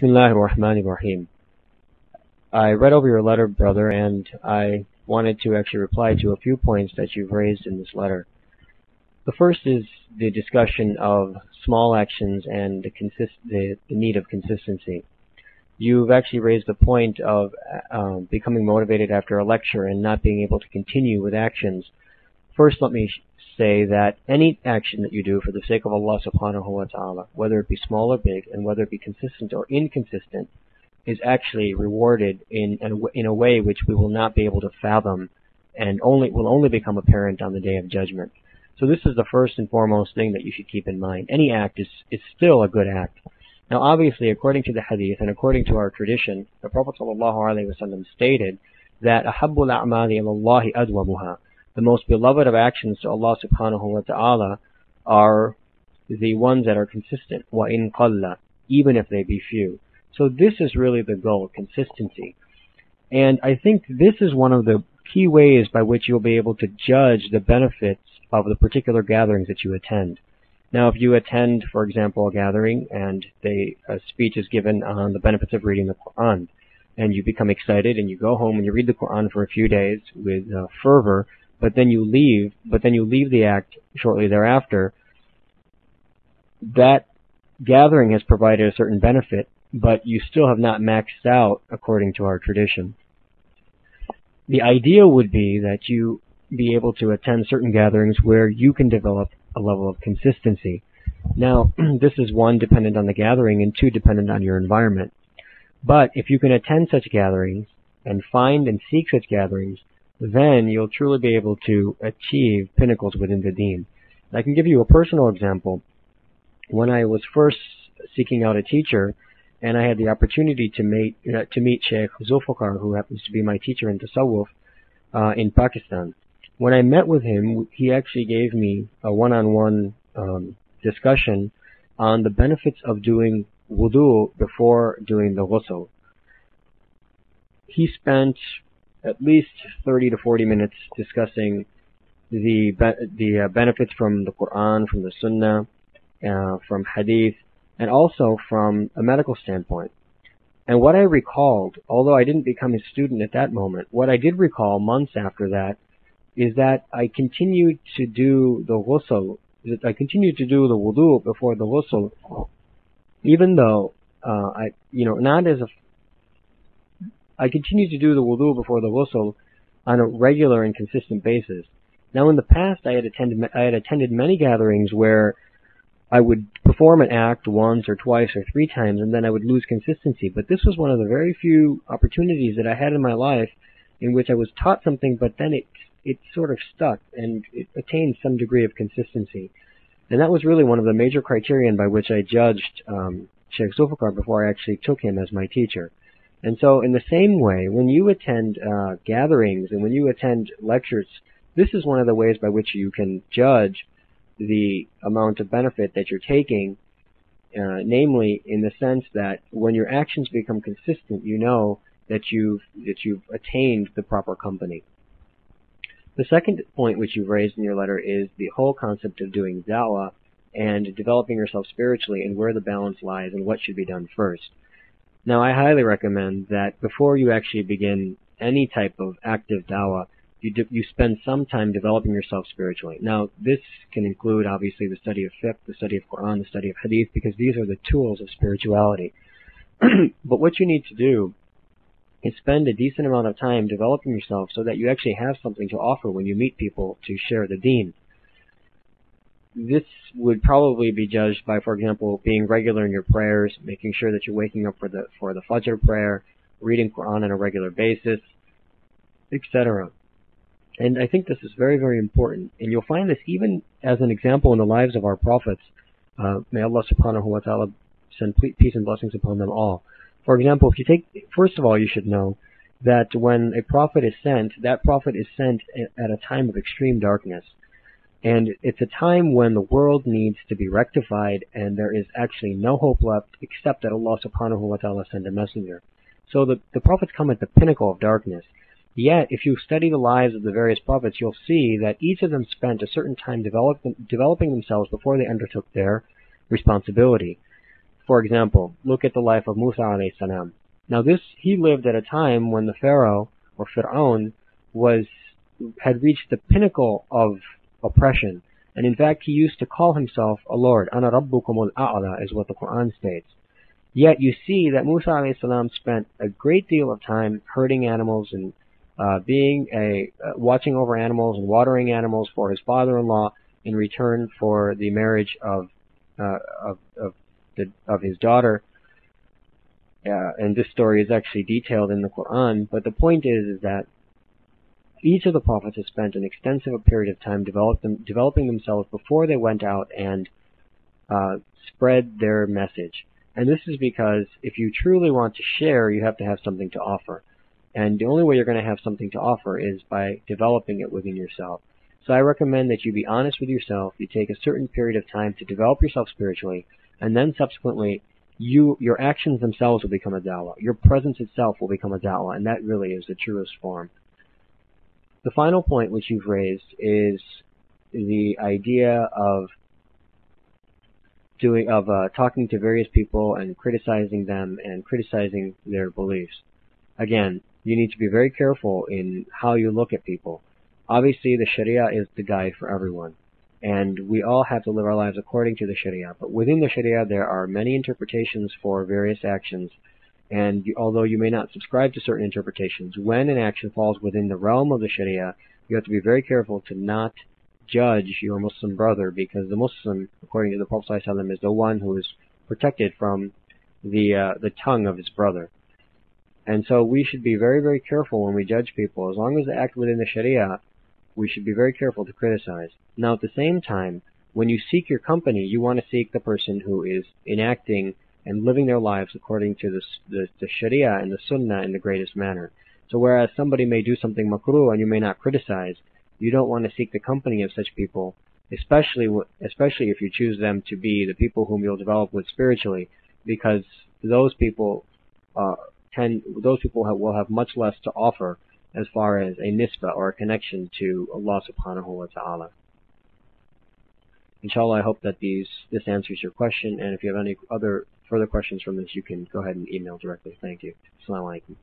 Bismillahir Rahmanir Rahim. I read over your letter, brother, and I wanted to actually reply to a few points that you've raised in this letter. The first is the discussion of small actions and the need of consistency. You've actually raised the point of becoming motivated after a lecture and not being able to continue with actions. First, let me say that any action that you do for the sake of Allah subhanahu wa ta'ala, whether it be small or big, and whether it be consistent or inconsistent, is actually rewarded in a way which we will not be able to fathom and will only become apparent on the Day of Judgment. So this is the first and foremost thing that you should keep in mind. Any act is still a good act. Now obviously, according to the hadith and according to our tradition, the Prophet ﷺ stated that أَحَبُّ الْأَعْمَالِ إِلَى اللَّهِ أَدْوَمُهَا. The most beloved of actions to Allah subhanahu wa ta'ala are the ones that are consistent, وَإِن قَلَّ, even if they be few. So this is really the goal, consistency. And I think this is one of the key ways by which you'll be able to judge the benefits of the particular gatherings that you attend. Now, if you attend, for example, a gathering and a speech is given on the benefits of reading the Quran, and you become excited and you go home and you read the Quran for a few days with fervor, but then you leave the act shortly thereafter, that gathering has provided a certain benefit, but you still have not maxed out according to our tradition. The ideal would be that you be able to attend certain gatherings where you can develop a level of consistency. Now, this is one, dependent on the gathering, and two, dependent on your environment. But if you can attend such gatherings and find and seek such gatherings, then you'll truly be able to achieve pinnacles within the deen. I can give you a personal example. When I was first seeking out a teacher, and I had the opportunity to meet Shaykh Zulfiqar, who happens to be my teacher in Tasawwuf in Pakistan. When I met with him, he actually gave me a one-on-one discussion on the benefits of doing wudu before doing the ghusl. He spent at least 30 to 40 minutes discussing the benefits from the Quran, from the Sunnah, from Hadith, and also from a medical standpoint. And what I recalled, although I didn't become his student at that moment, what I did recall months after that is that I continued to do the ghusl, I continued to do the wudu before the ghusl, even though I continued to do the wudu before the ghusl on a regular and consistent basis. Now, in the past, I had attended many gatherings where I would perform an act once or twice or three times, and then I would lose consistency. But this was one of the very few opportunities that I had in my life in which I was taught something, but then it sort of stuck and it attained some degree of consistency. And that was really one of the major criterion by which I judged Shaykh Zulfiqar before I actually took him as my teacher. And so in the same way, when you attend gatherings and when you attend lectures, this is one of the ways by which you can judge the amount of benefit that you're taking, namely in the sense that when your actions become consistent, you know that you've attained the proper company. The second point which you've raised in your letter is the whole concept of doing da'wah and developing yourself spiritually and where the balance lies and what should be done first. Now, I highly recommend that before you actually begin any type of active da'wah, you spend some time developing yourself spiritually. Now, this can include, obviously, the study of fiqh, the study of Quran, the study of hadith, because these are the tools of spirituality. But what you need to do is spend a decent amount of time developing yourself so that you actually have something to offer when you meet people to share the deen. This would probably be judged by, for example, being regular in your prayers, making sure that you're waking up for the Fajr prayer, reading Quran on a regular basis, etc. And I think this is very, very important. And you'll find this even as an example in the lives of our prophets. May Allah subhanahu wa ta'ala send peace and blessings upon them all. For example, first of all, you should know that when a prophet is sent, that prophet is sent at a time of extreme darkness. And it's a time when the world needs to be rectified and there is actually no hope left except that Allah subhanahu wa ta'ala send a messenger. So the prophets come at the pinnacle of darkness. Yet, if you study the lives of the various prophets, you'll see that each of them spent a certain time developing themselves before they undertook their responsibility. For example, look at the life of Musa alayhi salam. Now he lived at a time when the Pharaoh, or Fir'aun, had reached the pinnacle of oppression. And in fact, he used to call himself a Lord. Ana rabbukumul a'la is what the Quran states. Yet you see that Musa alayhi salam spent a great deal of time herding animals and watching over animals and watering animals for his father-in-law in return for the marriage of his daughter. And this story is actually detailed in the Quran. But the point is that each of the prophets has spent an extensive period of time developing themselves before they went out and spread their message. And this is because if you truly want to share, you have to have something to offer. And the only way you're going to have something to offer is by developing it within yourself. So I recommend that you be honest with yourself. You take a certain period of time to develop yourself spiritually, and then subsequently your actions themselves will become a da'wah. Your presence itself will become a da'wah, and that really is the truest form. The final point which you've raised is the idea of talking to various people and criticizing them and criticizing their beliefs. Again, you need to be very careful in how you look at people. Obviously, the Sharia is the guide for everyone, and we all have to live our lives according to the Sharia. But within the Sharia, there are many interpretations for various actions, and although you may not subscribe to certain interpretations, when an action falls within the realm of the Sharia, you have to be very careful to not judge your Muslim brother, because the Muslim, according to the Prophet ﷺ, is the one who is protected from the tongue of his brother. And so we should be very, very careful when we judge people. As long as they act within the Sharia, we should be very careful to criticize. Now, at the same time, when you seek your company, you want to seek the person who is enacting and living their lives according to the Sharia and the Sunnah in the greatest manner. So whereas somebody may do something makruh and you may not criticize, you don't want to seek the company of such people, especially if you choose them to be the people whom you'll develop with spiritually, because those people will have much less to offer as far as a nisbah or a connection to Allah subhanahu wa ta'ala. Inshallah, I hope that this answers your question, and if you have any other further questions from this, you can go ahead and email directly. Thank you. Assalamu alaikum.